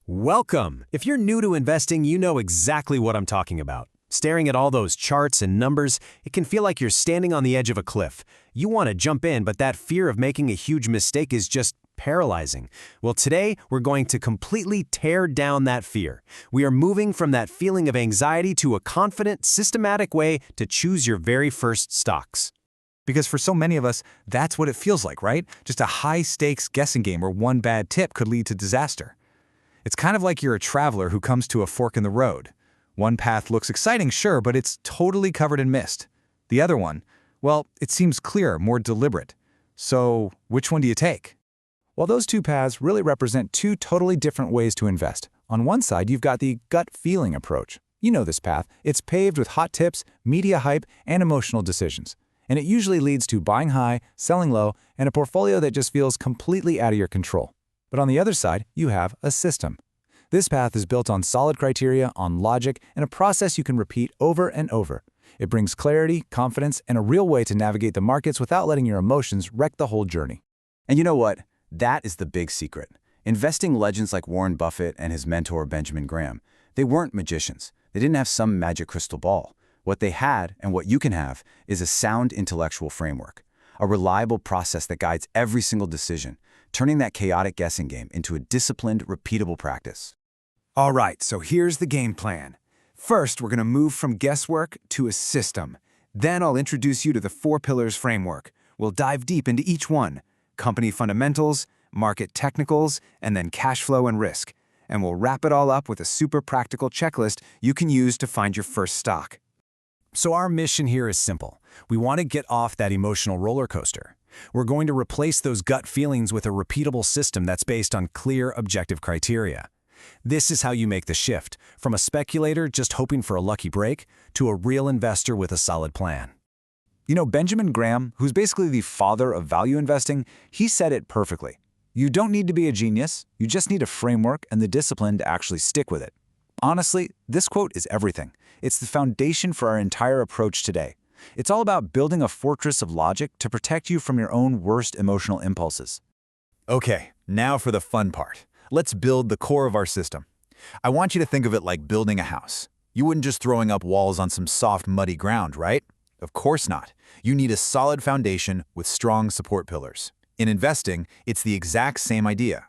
Welcome! If you're new to investing, you know exactly what I'm talking about. Staring at all those charts and numbers, it can feel like you're standing on the edge of a cliff. You want to jump in, but that fear of making a huge mistake is just paralyzing. Well, today, we're going to completely tear down that fear. We are moving from that feeling of anxiety to a confident, systematic way to choose your very first stocks. Because for so many of us, that's what it feels like, right? Just a high-stakes guessing game where one bad tip could lead to disaster. It's kind of like you're a traveler who comes to a fork in the road. One path looks exciting, sure, but it's totally covered in mist. The other one, well, it seems clearer, more deliberate. So, which one do you take? Well, those two paths really represent two totally different ways to invest. On one side, you've got the gut feeling approach. You know this path. It's paved with hot tips, media hype, and emotional decisions. And it usually leads to buying high, selling low, and a portfolio that just feels completely out of your control. But on the other side, you have a system. This path is built on solid criteria, on logic, and a process you can repeat over and over. It brings clarity, confidence, and a real way to navigate the markets without letting your emotions wreck the whole journey. And you know what? That is the big secret. Investing legends like Warren Buffett and his mentor Benjamin Graham, they weren't magicians. They didn't have some magic crystal ball. What they had, and what you can have, is a sound intellectual framework, a reliable process that guides every single decision, turning that chaotic guessing game into a disciplined, repeatable practice. All right, so here's the game plan. First, we're going to move from guesswork to a system. Then I'll introduce you to the 4 pillars framework. We'll dive deep into each one: company fundamentals, market technicals, and then cash flow and risk. And we'll wrap it all up with a super practical checklist you can use to find your first stock. So our mission here is simple. We want to get off that emotional roller coaster. We're going to replace those gut feelings with a repeatable system that's based on clear, objective criteria. This is how you make the shift, from a speculator just hoping for a lucky break to a real investor with a solid plan. You know, Benjamin Graham, who's basically the father of value investing, he said it perfectly. You don't need to be a genius, you just need a framework and the discipline to actually stick with it. Honestly, this quote is everything. It's the foundation for our entire approach today. It's all about building a fortress of logic to protect you from your own worst emotional impulses. Okay, now for the fun part. Let's build the core of our system. I want you to think of it like building a house. You wouldn't just throwing up walls on some soft, muddy ground, right? Of course not. You need a solid foundation with strong support pillars. In investing, it's the exact same idea.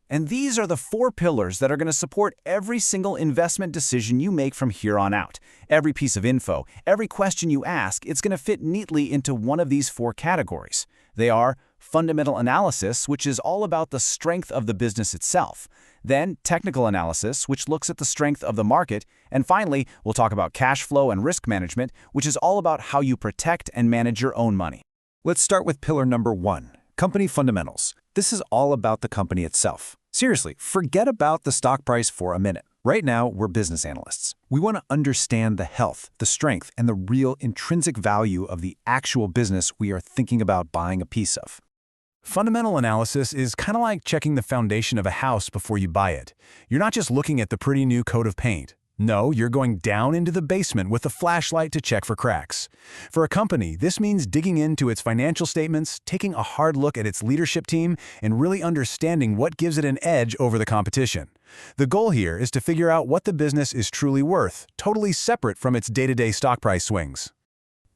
And these are the 4 pillars that are going to support every single investment decision you make from here on out. Every piece of info, every question you ask, it's going to fit neatly into one of these 4 categories. They are fundamental analysis, which is all about the strength of the business itself. Then technical analysis, which looks at the strength of the market. And finally, we'll talk about cash flow and risk management, which is all about how you protect and manage your own money. Let's start with pillar number 1, company fundamentals. This is all about the company itself. Seriously, forget about the stock price for a minute. Right now, we're business analysts. We want to understand the health, the strength, and the real intrinsic value of the actual business we are thinking about buying a piece of. Fundamental analysis is kind of like checking the foundation of a house before you buy it. You're not just looking at the pretty new coat of paint. No, you're going down into the basement with a flashlight to check for cracks. For a company, this means digging into its financial statements, taking a hard look at its leadership team, and really understanding what gives it an edge over the competition. The goal here is to figure out what the business is truly worth, totally separate from its day-to-day stock price swings.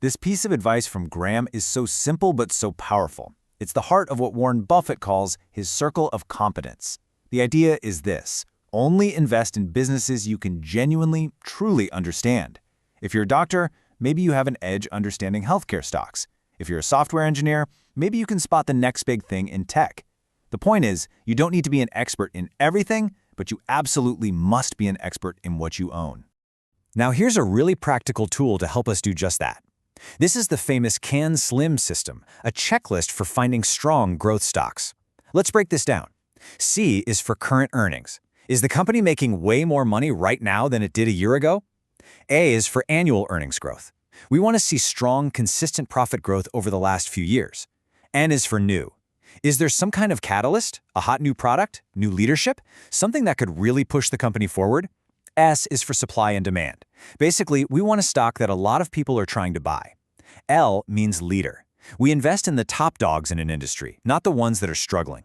This piece of advice from Graham is so simple but so powerful. It's the heart of what Warren Buffett calls his circle of competence. The idea is this: only invest in businesses you can genuinely, truly understand. If you're a doctor, maybe you have an edge understanding healthcare stocks. If you're a software engineer, maybe you can spot the next big thing in tech. The point is, you don't need to be an expert in everything, but you absolutely must be an expert in what you own. Now here's a really practical tool to help us do just that. This is the famous CAN-SLIM system, a checklist for finding strong growth stocks. Let's break this down. C is for current earnings. Is the company making way more money right now than it did a year ago? A is for annual earnings growth. We want to see strong, consistent profit growth over the last few years. N is for new. Is there some kind of catalyst, a hot new product, new leadership, something that could really push the company forward? S is for supply and demand. Basically, we want a stock that a lot of people are trying to buy. L means leader. We invest in the top dogs in an industry, not the ones that are struggling.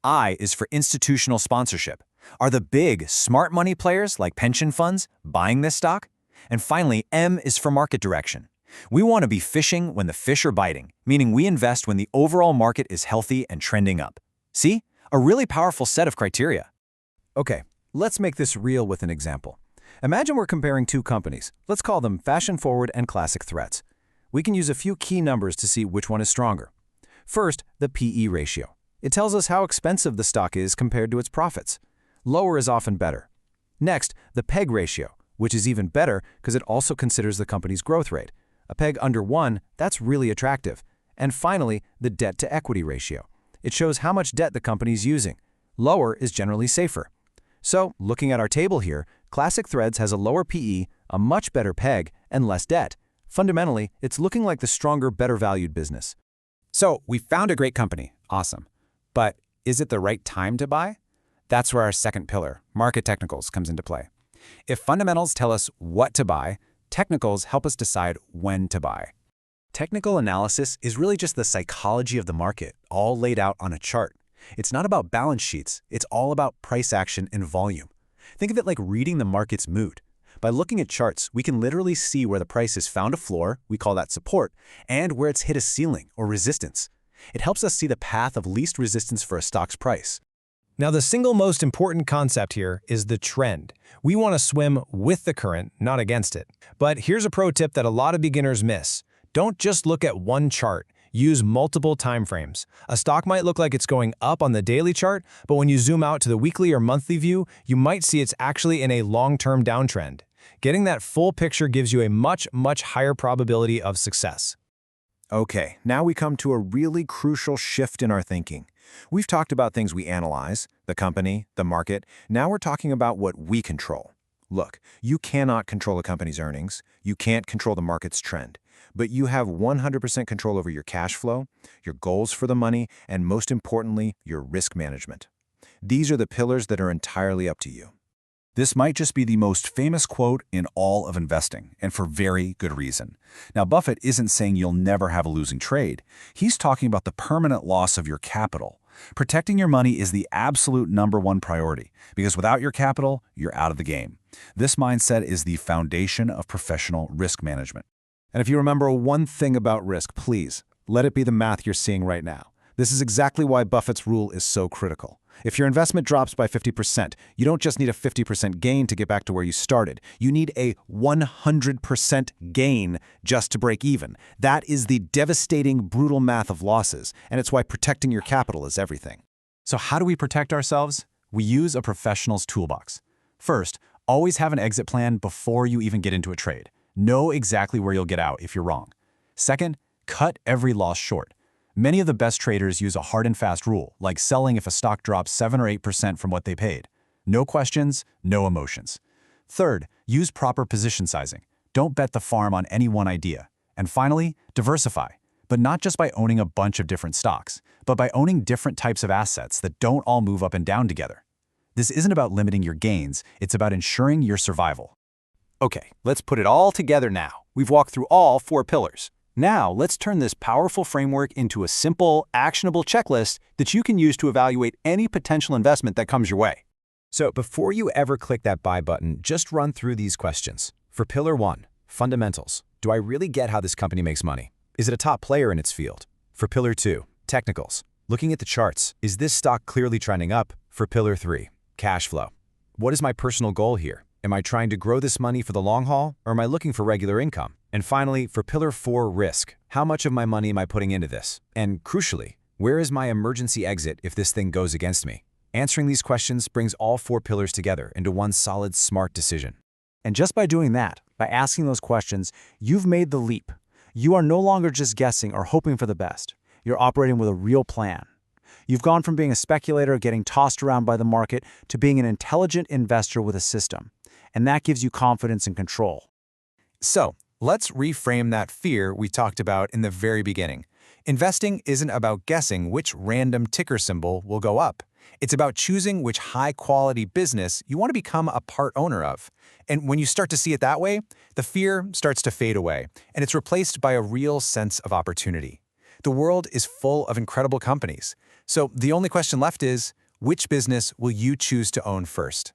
I is for institutional sponsorship. Are the big, smart money players like pension funds buying this stock? And finally, M is for market direction. We want to be fishing when the fish are biting, meaning we invest when the overall market is healthy and trending up. See? A really powerful set of criteria. Okay, let's make this real with an example. Imagine we're comparing two companies. Let's call them Fashion Forward and Classic Threads. We can use a few key numbers to see which one is stronger. First, the PE ratio. It tells us how expensive the stock is compared to its profits. Lower is often better. Next, the PEG ratio, which is even better because it also considers the company's growth rate. A PEG under 1, that's really attractive. And finally, the debt-to-equity ratio. It shows how much debt the company is using. Lower is generally safer. So, looking at our table here, Classic Threads has a lower PE, a much better PEG, and less debt. Fundamentally, it's looking like the stronger, better-valued business. So, we found a great company. Awesome. But is it the right time to buy? That's where our second pillar, market technicals, comes into play. If fundamentals tell us what to buy, technicals help us decide when to buy. Technical analysis is really just the psychology of the market, all laid out on a chart. It's not about balance sheets, it's all about price action and volume. Think of it like reading the market's mood. By looking at charts, we can literally see where the price has found a floor, we call that support, and where it's hit a ceiling or resistance. It helps us see the path of least resistance for a stock's price. Now, the single most important concept here is the trend. We want to swim with the current, not against it. But here's a pro tip that a lot of beginners miss. Don't just look at one chart. Use multiple timeframes. A stock might look like it's going up on the daily chart, but when you zoom out to the weekly or monthly view, you might see it's actually in a long-term downtrend. Getting that full picture gives you a much higher probability of success. Okay, now we come to a really crucial shift in our thinking. We've talked about things we analyze, the company, the market. Now we're talking about what we control. Look, you cannot control a company's earnings. You can't control the market's trend. But you have 100% control over your cash flow, your goals for the money, and most importantly, your risk management. These are the pillars that are entirely up to you. This might just be the most famous quote in all of investing, and for very good reason. Now, Buffett isn't saying you'll never have a losing trade. He's talking about the permanent loss of your capital. Protecting your money is the absolute #1 priority, because without your capital, you're out of the game. This mindset is the foundation of professional risk management. And if you remember one thing about risk, please, let it be the math you're seeing right now. This is exactly why Buffett's rule is so critical. If your investment drops by 50%, you don't just need a 50% gain to get back to where you started. You need a 100% gain just to break even. That is the devastating, brutal math of losses, and it's why protecting your capital is everything. So how do we protect ourselves? We use a professional's toolbox. First, always have an exit plan before you even get into a trade. Know exactly where you'll get out if you're wrong. Second, cut every loss short. Many of the best traders use a hard and fast rule, like selling if a stock drops 7 or 8% from what they paid. No questions, no emotions. Third, use proper position sizing. Don't bet the farm on any one idea. And finally, diversify. But not just by owning a bunch of different stocks, but by owning different types of assets that don't all move up and down together. This isn't about limiting your gains, it's about ensuring your survival. Okay, let's put it all together now. We've walked through all 4 pillars. Now, let's turn this powerful framework into a simple, actionable checklist that you can use to evaluate any potential investment that comes your way. So before you ever click that buy button, just run through these questions. For Pillar 1, fundamentals. Do I really get how this company makes money? Is it a top player in its field? For Pillar 2, technicals. Looking at the charts, is this stock clearly trending up? For Pillar 3, cash flow. What is my personal goal here? Am I trying to grow this money for the long haul, or am I looking for regular income? And finally, for Pillar 4, risk. How much of my money am I putting into this? And crucially, where is my emergency exit if this thing goes against me? Answering these questions brings all 4 pillars together into one solid, smart decision. And just by doing that, by asking those questions, you've made the leap. You are no longer just guessing or hoping for the best. You're operating with a real plan. You've gone from being a speculator getting tossed around by the market to being an intelligent investor with a system. And that gives you confidence and control. So, let's reframe that fear we talked about in the very beginning. Investing isn't about guessing which random ticker symbol will go up. It's about choosing which high-quality business you want to become a part owner of. And when you start to see it that way, the fear starts to fade away, and it's replaced by a real sense of opportunity. The world is full of incredible companies. So the only question left is, Which business will you choose to own first?